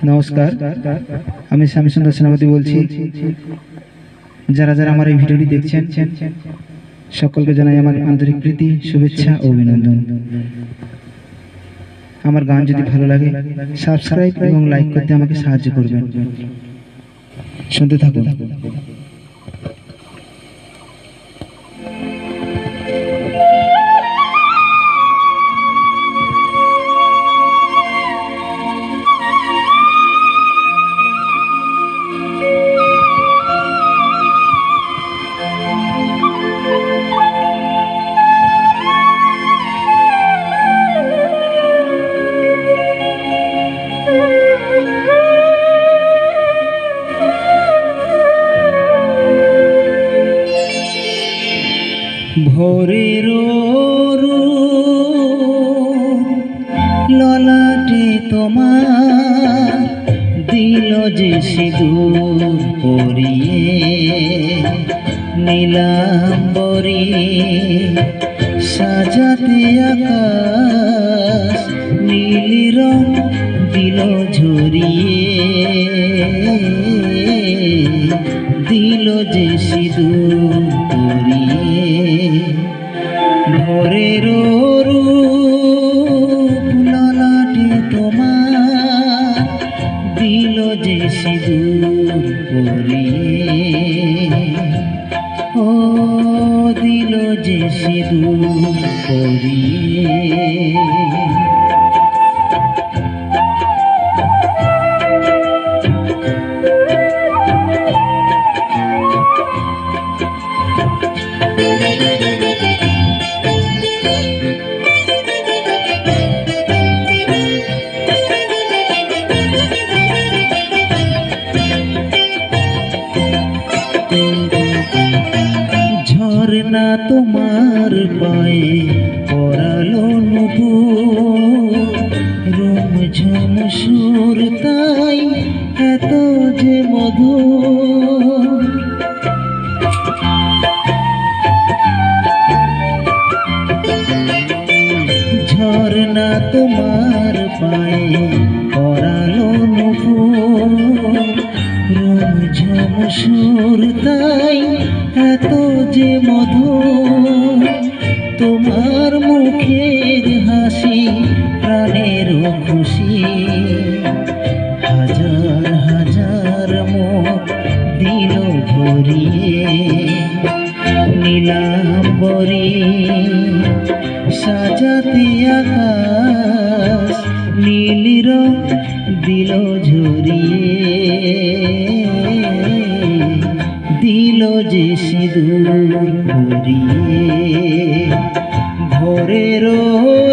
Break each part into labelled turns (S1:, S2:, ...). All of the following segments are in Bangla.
S1: নমস্কার, আমি শ্যামসুন্দর সেনাপতি বলছি। যারা যারা আমার এই ভিডিওটি দেখছেন সকলকে জানাই আমার আন্তরিক প্রীতি, শুভেচ্ছা ও অভিনন্দন। আমার গান যদি ভালো লাগে সাবস্ক্রাইব এবং লাইক করতে আমাকে সাহায্য করবেন। শুনতে থাকুন। ভোরের ললাটে তোমার দিল যে সিঁদুর পরিয়ে, নীলাম্বরী সাজাতে আকাশ নীল রং দিল ঝরিয়ে, দিল যে সিঁদুর পরিয়ে। ভোরের রূপ ললাটে তোমার দিল যে সিঁদুর পরিয়ে, ও দিল যে সিঁদুর পরিয়ে। ঝরনা তোমার পায়ে পরালো নূপুর, রুমঝুম সুর তাই এত যে মধুর। ঝরনা তোমার পায়ে পরালো নূপুর, রুমঝুম সুর তাই এত যে মধুর। তোমার মুখের হাসি প্রাণের খুশি, হাজার হাজার মুখ দিল ভরিয়ে, নীলাম্বরী সাজাতে আকাশ নীল রং দিল ঝরিয়ে, দিল যে সিঁদুর ভরিয়ে। ভোরের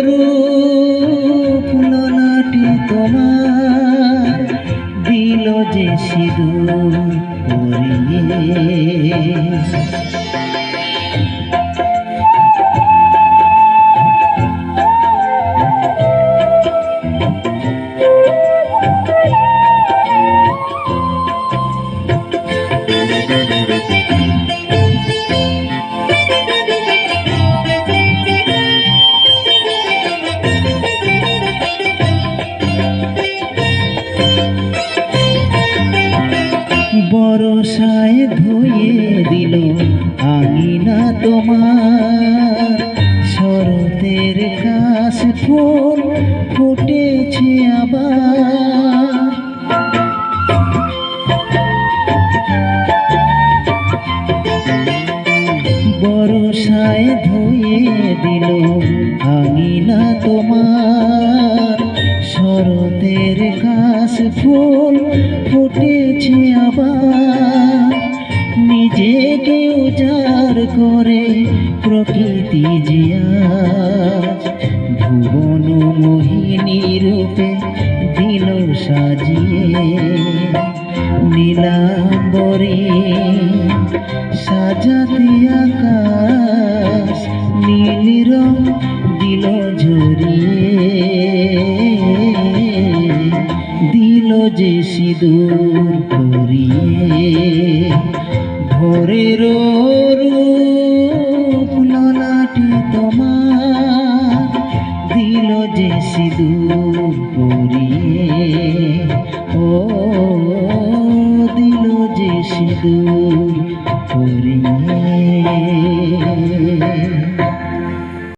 S1: রূপ ললাটে তোমার দিল যে সিঁদুর ভরিয়ে। বরষায় ধুয়ে দিল আঙিনা তোমার, শরতের কাশ ফুল ফুটেছে আবার। বরষায় ধুয়ে দিল আঙিনা তোমার, শরতের কাশ ফুল ফুটেছে আবার। নিজেকে উজাড় করে প্রকৃতি জিয়া, ভুবন মোহিনী রূপে দিল সাজিয়ে, নীলাম্বরী সাজাতে আকাশ নীল রং দিল ঝরিয়ে, দিল যে সিঁদুর পরিয়ে। ভোরের রূপ ললাটে তোমার দিল যে সিঁদুর পরিয়ে, ও দিল যে সিঁদুর পরিয়ে